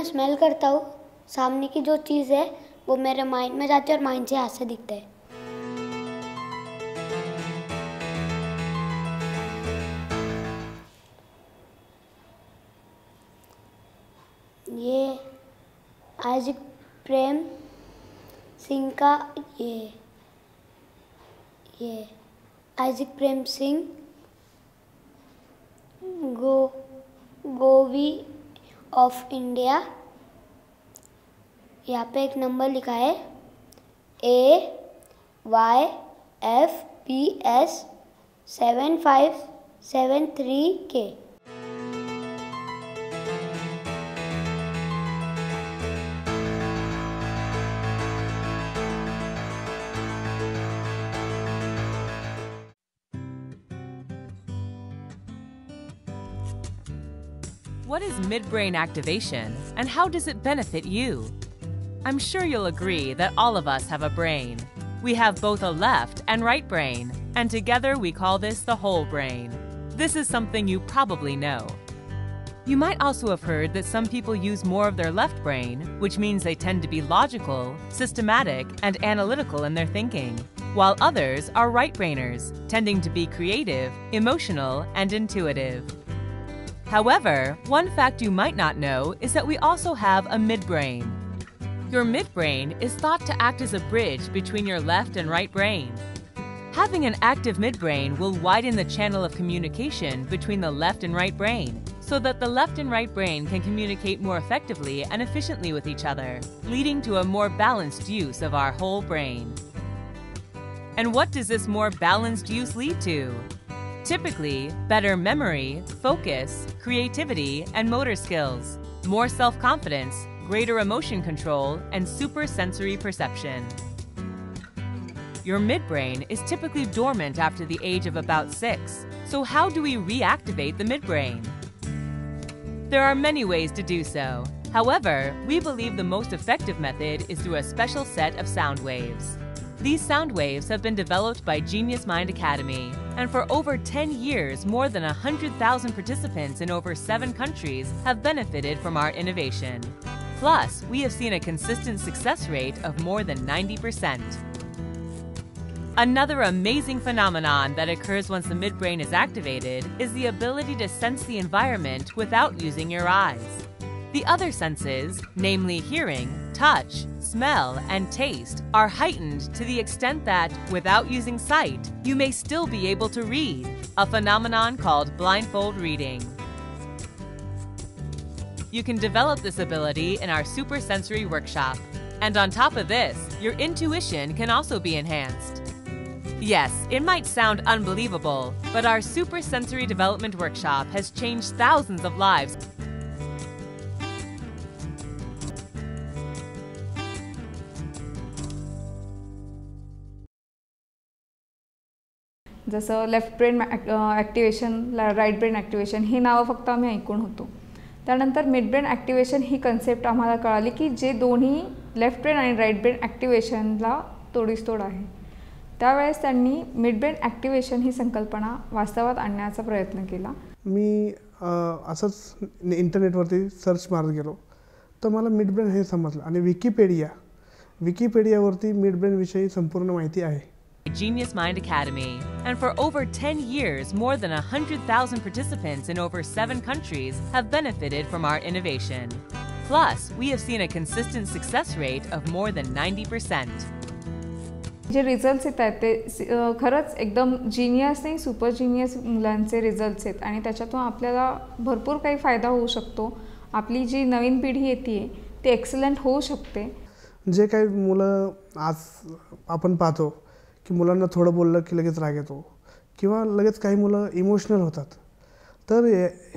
Smell करता हूँ, सामने की जो चीज़ है वो मेरे माइंड में जाती है और माइंड से हाथ से दिखता है। ये आइजैक प्रेम सिंह का ये Isaac Prem Singh गोवी of India. यहाँ पे एक नंबर लिखा है AYFPS 7573K। What is midbrain activation and how does it benefit you? I'm sure you'll agree that all of us have a brain. We have both a left and right brain, and together we call this the whole brain. This is something you probably know. You might also have heard that some people use more of their left brain, which means they tend to be logical, systematic, and analytical in their thinking, while others are right-brainers, tending to be creative, emotional, and intuitive. However, one fact you might not know is that we also have a midbrain. Your midbrain is thought to act as a bridge between your left and right brain. Having an active midbrain will widen the channel of communication between the left and right brain, so that the left and right brain can communicate more effectively and efficiently with each other, leading to a more balanced use of our whole brain. And what does this more balanced use lead to? Typically, better memory, focus, creativity, and motor skills, more self-confidence, greater emotion control, and supersensory perception. Your midbrain is typically dormant after the age of about 6, so how do we reactivate the midbrain? There are many ways to do so. However, we believe the most effective method is through a special set of sound waves. These sound waves have been developed by Genius Mind Academy, and for over 10 years, more than 100,000 participants in over 7 countries have benefited from our innovation. Plus, we have seen a consistent success rate of more than 90%. Another amazing phenomenon that occurs once the midbrain is activated is the ability to sense the environment without using your eyes. The other senses, namely hearing, touch, smell, and taste, are heightened to the extent that, without using sight, you may still be able to read, a phenomenon called blindfold reading. You can develop this ability in our Supersensory Workshop. And on top of this, your intuition can also be enhanced. Yes, it might sound unbelievable, but our Supersensory Development Workshop has changed thousands of lives. जसं left brain activation, right brain activation ही नावं फक्त आम्ही ऐकून होतो. त्यानंतर mid brain activation ही concept आम्हाला कळाली की जे दोन्ही लेफ्ट ब्रेन आणि राईट ब्रेन ॲक्टिवेशनला तोडीसतोड आहे. त्यावेळेस त्यांनी मिड ब्रेन ॲक्टिवेशन ही संकल्पना वास्तवात आणण्याचा प्रयत्न केला. मी असंच इंटरनेटवरती सर्च मारत गेलो तर मला मिड ब्रेन हे समजलं आणि विकिपीडियावरती मिड ब्रेन विषयी संपूर्ण माहिती आहे. Genius Mind Academy, and for over 10 years, more than 100,000 participants in over 7 countries have benefited from our innovation. Plus, we have seen a consistent success rate of more than 90%. जे results येत आहेत ते खरंच एकदम जीनियस नाही, super genius मुलांचे results आहेत आणि त्याच्यातून आपल्याला भरपूर काही फायदा होऊ शकतो. आपली जी नवीन पिढी येते ती एक्सलंट होऊ शकते. जे काही मुलं आज आपण पाहतो की मुलांना थोडं बोललं की लगेच राग येतो किंवा लगेच काही मुलं इमोशनल होतात. तर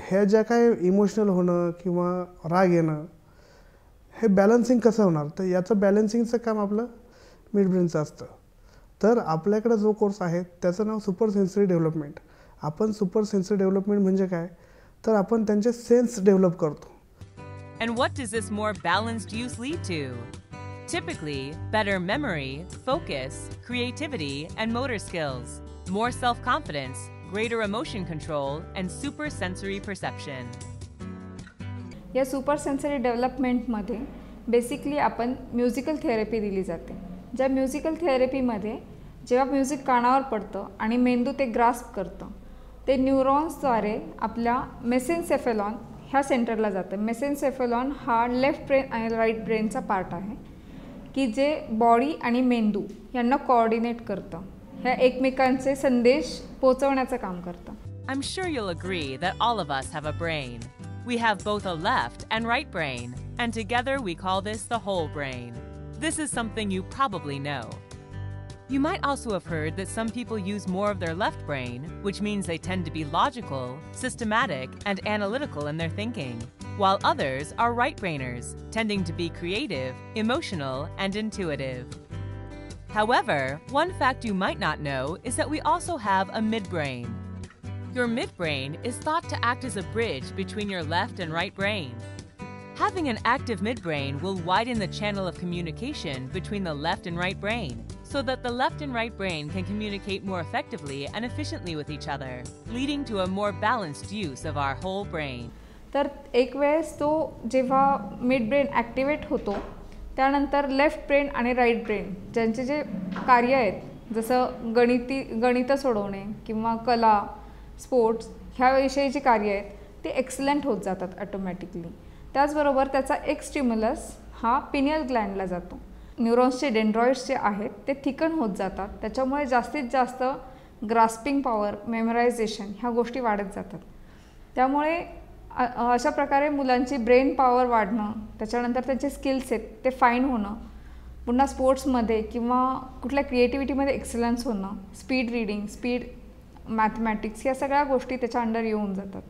ह्या ज्या काय इमोशनल होणं किंवा राग येणं हे बॅलन्सिंग कसं होणार, तर याचं बॅलन्सिंगचं काम आपलं मिड ब्रेनचं असतं. तर आपल्याकडे जो कोर्स आहे त्याचं नाव सुपर सेन्सरी डेव्हलपमेंट. आपण सुपर सेन्सरी डेव्हलपमेंट म्हणजे काय, तर आपण त्यांचे सेन्स डेव्हलप करतो. And what does this more balanced use lead to? Typically, better memory, focus, creativity, and motor skills, more self-confidence, greater emotion control, and supersensory perception. या super sensory डेव्हलपमेंटमध्ये basically आपण musical therapy दिली जाते. ज्या musical थेरपीमध्ये जेव्हा music कानावर पडतं आणि मेंदू ते ग्रास्प करतं, ते न्यूरॉन्सद्वारे आपल्या मेसेन्सेफेलॉन ह्या सेंटरला जातं. मेसेन्सेफेलॉन हा लेफ्ट ब्रेन आणि राईट ब्रेनचा पार्ट आहे की जे बॉडी आणि मेंदू यांना कोऑर्डिनेट करतं, ह्या एकमेकांचे संदेश पोहोचवण्याचं काम करतं. I'm sure you'll agree that all of us have a brain. We have both a left and right brain, and together we call this the whole brain. This is something you probably know. You might also have heard that some people use more of their left brain, which means they tend to be logical, systematic, and analytical in their thinking, while others are right-brainers, tending to be creative, emotional, and intuitive. However, one fact you might not know is that we also have a midbrain. Your midbrain is thought to act as a bridge between your left and right brain. Having an active midbrain will widen the channel of communication between the left and right brain, so that the left and right brain can communicate more effectively and efficiently with each other, leading to a more balanced use of our whole brain. तर एक वेळेस तो जेव्हा midbrain activate होतो त्यानंतर left brain आणि right brain ज्यांचे जे कार्य आहेत, जसं गणितं सोडवणे किंवा कला, स्पोर्ट्स ह्याविषयीची कार्य आहेत, ते एक्सलंट होत जातात ऑटोमॅटिकली. त्याचबरोबर त्याचा एक स्टिम्युलस हा पिनियल ग्लँडला जातो. न्यूरॉन्सचे डेंड्रॉइड्स जे आहेत ते थिकन होत जातात, त्याच्यामुळे जास्तीत जास्त ग्रास्पिंग पॉवर, मेमरायझेशन ह्या गोष्टी वाढत जातात. त्यामुळे अशा प्रकारे मुलांची ब्रेन पॉवर वाढणं, त्याच्यानंतर त्यांचे स्किल्स आहेत ते फाईन होणं, पुन्हा स्पोर्ट्समध्ये किंवा कुठल्या क्रिएटिव्हिटीमध्ये एक्सलन्स होणं, स्पीड रीडिंग, स्पीड मॅथमॅटिक्स या सगळ्या गोष्टी त्याच्या अंडर येऊन जातात.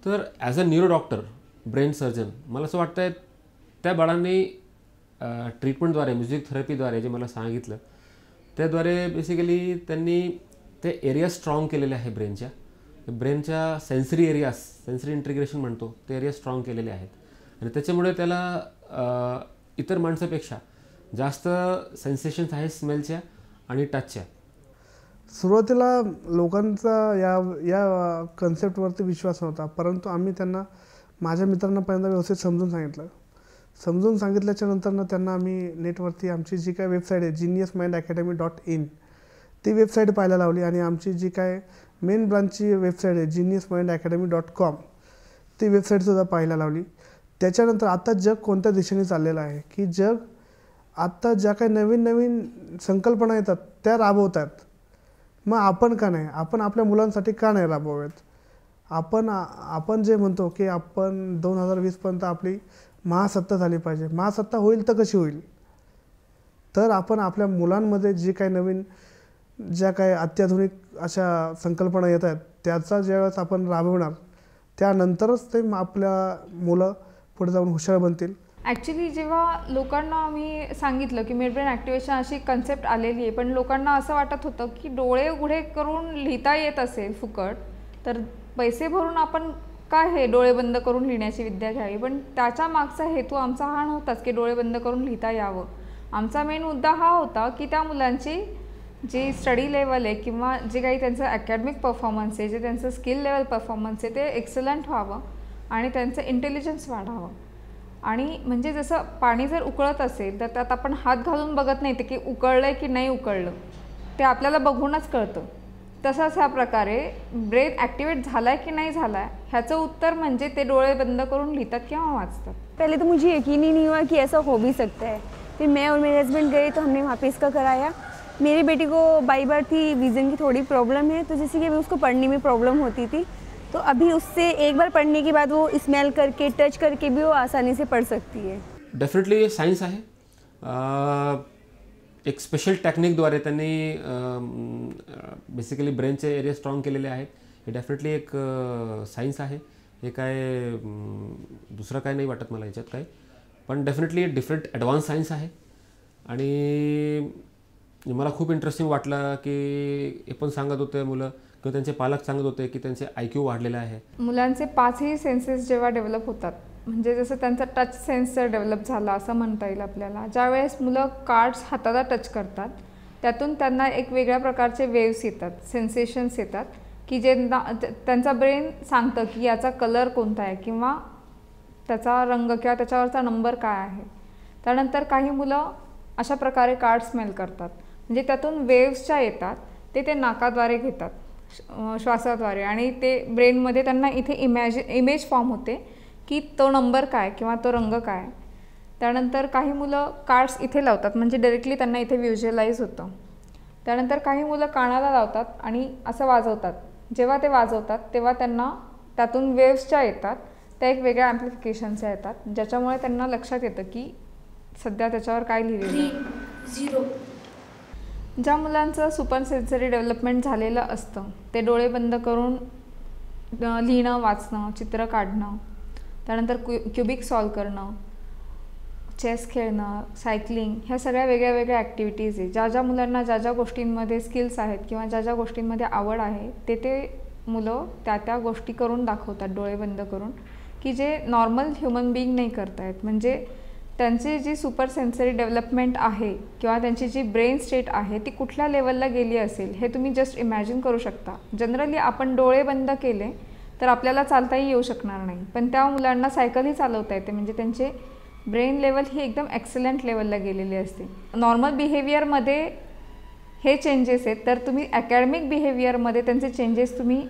तर as a neuro doctor, brain surgeon, मला असं वाटतं त्या बाळांनी ट्रीटमेंटद्वारे, म्युझिक थेरपीद्वारे जे मला सांगितलं त्याद्वारे बेसिकली त्यांनी ते एरिया स्ट्रॉंग केलेले आहे ब्रेनच्या सेन्सरी एरियाज, सेन्सरी इंटिग्रेशन म्हणतो, ते एरिया स्ट्रॉंग केलेले आहेत आणि त्याच्यामुळे त्याला इतर माणसापेक्षा जास्त सेन्सेशन्स आहेत स्मेलच्या आणि टचच्या. सुरुवातीला लोकांचा या कन्सेप्टवरती विश्वास नव्हता, परंतु आम्ही त्यांना, माझ्या मित्रांना पहिल्यांदा व्यवस्थित समजून सांगितलं समजून सांगितल्याच्या नंतर त्यांना आम्ही नेटवरती आमची जी काय वेबसाईट आहे geniusmindacademy.in ती वेबसाईट पाहायला लावली आणि आमची जी काय मेन ब्रांचची वेबसाईट आहे geniusmindacademy.com ती वेबसाईटसुद्धा पाहायला लावली. त्याच्यानंतर आता जग कोणत्या दिशेने चाललेलं आहे की जग आत्ता ज्या काही नवीन नवीन संकल्पना येतात त्या राबवतात. मग आपण का नाही, आपण आपल्या मुलांसाठी का नाही राबवाव्यात. आपण जे म्हणतो की आपण 2020पर्यंत आपली महासत्ता झाली पाहिजे. महासत्ता होईल तर कशी होईल, तर आपण आपल्या मुलांमध्ये जी काही नवीन ज्या काही अत्याधुनिक अशा संकल्पना येत आहेत त्याचा ज्यावेळेस आपण राबवणार त्यानंतरच ते आपल्या मुलं पुढे जाऊन हुशार बनतील. ॲक्च्युली जेव्हा लोकांना मी सांगितलं की मिड ब्रेन ॲक्टिवेशन अशी कन्सेप्ट आलेली आहे, पण लोकांना असं वाटत होतं की डोळे उघडे करून लिहिता येत असेल फुकट तर पैसे भरून आपण काय हे डोळे बंद करून लिहिण्याची विद्या घ्यावी. पण त्याच्या मागचा हेतू आमचा हा नव्हताच की डोळे बंद करून लिहिता यावं. आमचा मेन मुद्दा हा होता की त्या मुलांची जी स्टडी लेवल आहे किंवा जे काही त्यांचं अकॅडमिक परफॉर्मन्स आहे, जे त्यांचं स्किल लेवल परफॉर्मन्स आहे ते एक्सलंट व्हावं आणि त्यांचं इंटेलिजन्स वाढावं. आणि म्हणजे जसं पाणी जर उकळत असेल तर त्यात आपण हात घालून बघत नाही ते की उकळलं आहे की नाही उकळलं, ते आपल्याला बघूनच कळतं. तसंच ह्या प्रकारे ब्रेन ॲक्टिवेट झाला आहे की नाही झाला आहे ह्याचं उत्तर म्हणजे ते डोळे बंद करून लिहितात किंवा वाचतात. पहले तो मुझे यकीन ही नहीं हुआ कि ऐसा हो भी सकता है. फिर मैं और मेरे हस्बैंड गए तो हमने वहाँ पे इसका कराया. मेरी बेटी को बाई बर्थ ही विज़न की थोड़ी प्रॉब्लम है, तो जैसे कि अभी उसको पढ़ने में प्रॉब्लम होती थी, तो अभी उससे एक बार पढ़ने के बाद वो स्मेल करके टच करके भी वो आसानी से पढ़ सकती है. डेफिनेटली सायन्स आहे. एक स्पेशल टेक्निकद्वारे त्यांनी बेसिकली ब्रेनचे एरिया स्ट्रॉंग केलेले आहेत. हे डेफिनेटली एक सायन्स आहे. हे काय दुसरं काय नाही वाटत मला याच्यात काय, पण डेफिनेटली डिफरंट ॲडव्हान्स सायन्स आहे. आणि मला खूप इंटरेस्टिंग वाटलं की हे पण सांगत होते मुलं किंवा त्यांचे पालक सांगत होते की त्यांचे IQ वाढलेलं आहे. मुलांचे 5ही सेन्सेस जेव्हा डेव्हलप होतात, म्हणजे जसं त्यांचा टच सेन्स जर डेव्हलप झाला असं म्हणता येईल आपल्याला. ज्यावेळेस मुलं कार्ड्स हाताला टच करतात त्यातून त्यांना एक वेगळ्या प्रकारचे वेव्स येतात, सेन्सेशन्स येतात की जे त्यांचा ब्रेन सांगतं की याचा कलर कोणता आहे किंवा त्याचा रंग किंवा त्याच्यावरचा नंबर काय आहे. त्यानंतर काही मुलं अशा प्रकारे कार्ड स्मेल करतात, म्हणजे त्यातून वेव्सच्या येतात, ते नाकाद्वारे घेतात श्वासाद्वारे आणि ते ब्रेनमध्ये त्यांना इथे इमेज फॉर्म होते की तो नंबर काय किंवा तो रंग काय. त्यानंतर काही मुलं कार्ड्स इथे लावतात, म्हणजे डायरेक्टली त्यांना इथे व्हिज्युअलाइज होतं. त्यानंतर काही मुलं कानाला लावतात आणि असं वाजवतात. जेव्हा ते वाजवतात तेव्हा त्यांना त्यातून वेव्सच्या येतात, त्या एक वेगळ्या ॲम्प्लिफिकेशनच्या येतात, ज्याच्यामुळे त्यांना लक्षात येतं की सध्या त्याच्यावर काय लिहिलेलं आहे. ज्या मुलांचं सुपर सेन्सरी डेव्हलपमेंट झालेलं असतं ते डोळे बंद करून लिहिणं, वाचणं, चित्र काढणं, त्यानंतर क्युबिक सॉल्व करणं, चेस खेळणं, सायकलिंग, ह्या सगळ्या वेगळ्या वेगळ्या ॲक्टिव्हिटीज आहे. ज्या मुलांना ज्या गोष्टींमध्ये स्किल्स आहेत किंवा ज्या गोष्टींमध्ये आवड आहे ते मुलं त्या गोष्टी करून दाखवतात डोळे बंद करून, की जे नॉर्मल ह्युमन बिईंग नाही करतायत. म्हणजे त्यांची जी सुपर सेन्सरी डेव्हलपमेंट आहे किंवा त्यांची जी ब्रेन स्टेट आहे ती कुठल्या लेवलला गेली असेल हे तुम्ही जस्ट इमॅजिन करू शकता. जनरली आपण डोळे बंद केले तर आपल्याला चालताही येऊ शकणार नाही, पण त्या मुलांना सायकलही चालवता येते, म्हणजे त्यांचे ब्रेन लेवल ही एकदम एक्सलंट लेवलला गेलेली असते. नॉर्मल बिहेवियरमध्ये हे चेंजेस आहेत, तर तुम्ही अकॅडमिक बिहेवियरमध्ये त्यांचे चेंजेस तुम्ही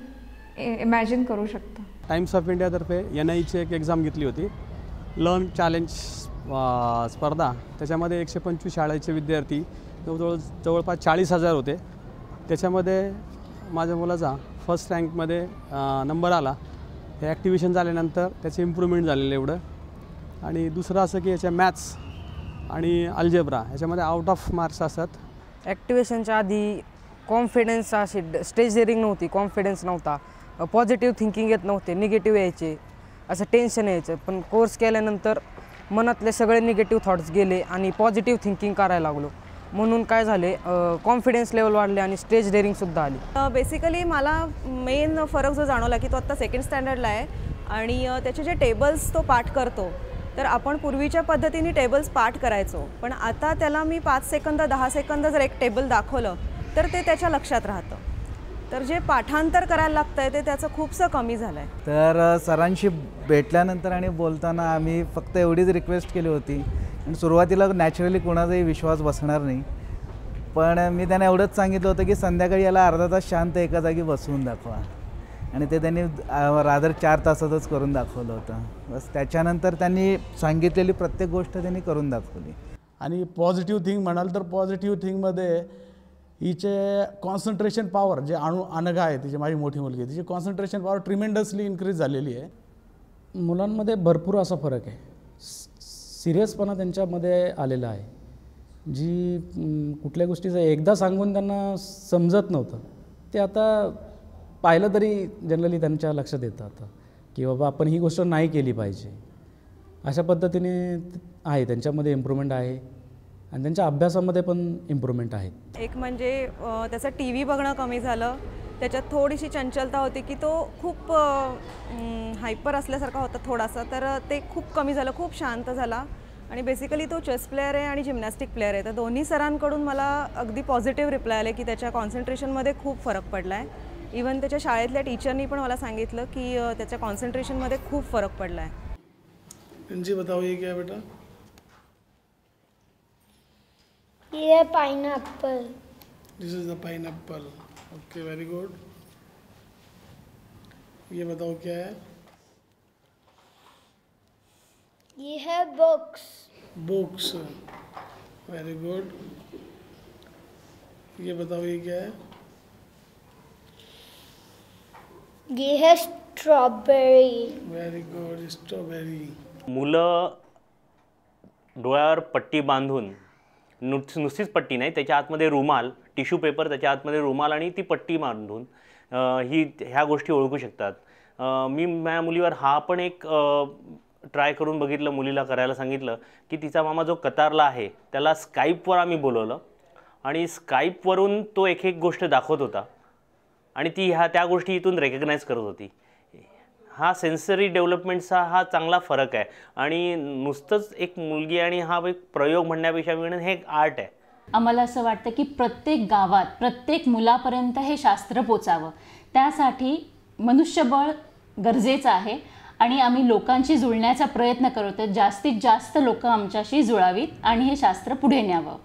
इमॅजिन करू शकता. टाइम्स ऑफ इंडियातर्फे NIEची एक एक्झाम घेतली होती, लर्न चॅलेंज स्पर्धा. त्याच्यामध्ये 125 शाळेचे विद्यार्थी जवळपास 40,000 होते. त्याच्यामध्ये माझ्या मुलाचा फर्स्ट रँकमध्ये नंबर आला. हे ॲक्टिवेशन झाल्यानंतर त्याचे इम्प्रूव्हमेंट झालेलं एवढं. आणि दुसरं असं की याच्या मॅथ्स आणि अल्जेब्रा ह्याच्यामध्ये आउट ऑफ मार्क्स असतात. ॲक्टिवेशनच्या आधी कॉन्फिडन्स अशी स्टेज डेअरिंग नव्हती, कॉन्फिडन्स नव्हता, पॉझिटिव्ह थिंकिंग येत नव्हते, निगेटिव्ह यायचे, असं टेन्शन यायचं. पण कोर्स केल्यानंतर मनातले सगळे निगेटिव्ह थॉट्स गेले आणि पॉझिटिव्ह थिंकिंग करायला लागलो. म्हणून काय झाले, कॉन्फिडन्स लेवल वाढले आणि स्टेज डेअरिंगसुद्धा आली. बेसिकली मला मेन फरक जो जाणवला की तो आत्ता सेकंड स्टँडर्डला आहे आणि त्याचे जे टेबल्स तो पाठ करतो, तर आपण पूर्वीच्या पद्धतीने टेबल्स पाठ करायचो, पण आता त्याला मी 5 सेकंद 10 सेकंद जर एक टेबल दाखवलं तर ते त्याच्या लक्षात राहतं. तर जे पाठांतर करायला लागतं आहे ते त्याचं खूपसं कमी झालं आहे. तर सरांशी भेटल्यानंतर आणि बोलताना आम्ही फक्त एवढीच रिक्वेस्ट केली होती, आणि सुरुवातीला नॅचरली कोणाचाही विश्वास बसणार नाही, पण मी त्यांना एवढंच सांगितलं होतं की संध्याकाळी याला अर्धा तास शांत एका जागी बसवून दाखवा, आणि ते त्यांनी रादर 4 तासातच करून दाखवलं होतं. बस त्याच्यानंतर त्यांनी सांगितलेली प्रत्येक गोष्ट त्यांनी करून दाखवली. आणि पॉझिटिव्ह थिंग म्हणाल तर पॉझिटिव्ह थिंगमध्ये हिचे कॉन्सन्ट्रेशन पॉवर, जे अनघा आहे तिची, माझी मोठी मुलगी आहे, तिची कॉन्सन्ट्रेशन पॉवर ट्रिमेंडसली इन्क्रीज झालेली आहे. मुलांमध्ये भरपूर असा फरक आहे, सिरियसपणा त्यांच्यामध्ये आलेला आहे, जी कुठल्या गोष्टीचं एकदा सांगून त्यांना समजत नव्हतं ते आता पाहिलं तरी जनरली त्यांच्या लक्षात येतं आता की बाबा आपण ही गोष्ट नाही केली पाहिजे. अशा पद्धतीने आहे, त्यांच्यामध्ये इम्प्रूव्हमेंट आहे आणि त्यांच्या अभ्यासामध्ये पण इम्प्रूव्हमेंट आहे. एक म्हणजे त्याचं TV बघणं कमी झालं, त्याच्यात थोडीशी चंचलता होती की तो खूप हायपर असल्यासारखा होता थोडासा, तर ते खूप कमी झालं, खूप शांत झाला. आणि बेसिकली तो चेस प्लेअर आहे आणि जिम्नॅस्टिक प्लेअर आहे, तर दोन्ही सरांकडून मला अगदी पॉझिटिव्ह रिप्लाय आले की त्याच्या कॉन्सन्ट्रेशनमध्ये खूप फरक पडला आहे. इवन त्याच्या शाळेतल्या टीचरनी पण मला सांगितलं की त्याच्या कॉन्सन्ट्रेशनमध्ये खूप फरक पडला आहे. जी बताओ ये क्या है बेटा? ये pineapple. This is the pineapple. Okay, very good. ये बताओ क्या है? ये है बुक्स. बुक्स. Very good. ये बताओ ये क्या है? ये है स्ट्रॉबेरी. Very good, strawberry. मुलं डोळ्यावर पट्टी बांधून, नुसतीच पट्टी नाही, त्याच्या आतमध्ये रुमाल, टिश्यू पेपर, त्याच्या आतमध्ये रुमाल आणि ती पट्टी बांधून ह्या गोष्टी ओळखू शकतात. मी माझ्या मुलीवर हा पण एक ट्राय करून बघितलं, मुलीला करायला सांगितलं की तिचा मामा जो कतारला आहे त्याला स्काईपवर आम्ही बोलवलं आणि स्काईपवरून तो एक एक गोष्ट दाखवत होता आणि ती त्या गोष्टी इथून रेकग्नाइज करत होती. हा सेन्सरी डेव्हलपमेंटचा हा चांगला फरक आहे आणि नुसतंच एक मुलगी आणि हा एक प्रयोग म्हणण्यापेक्षा मी हे एक आर्ट आहे. आम्हाला असं वाटतं की प्रत्येक गावात प्रत्येक मुलापर्यंत हे शास्त्र पोचावं, त्यासाठी मनुष्यबळ गरजेचं आहे आणि आम्ही लोकांशी जुळण्याचा प्रयत्न करतो, जास्तीत जास्त लोक आमच्याशी जुळावीत आणि हे शास्त्र पुढे न्यावं.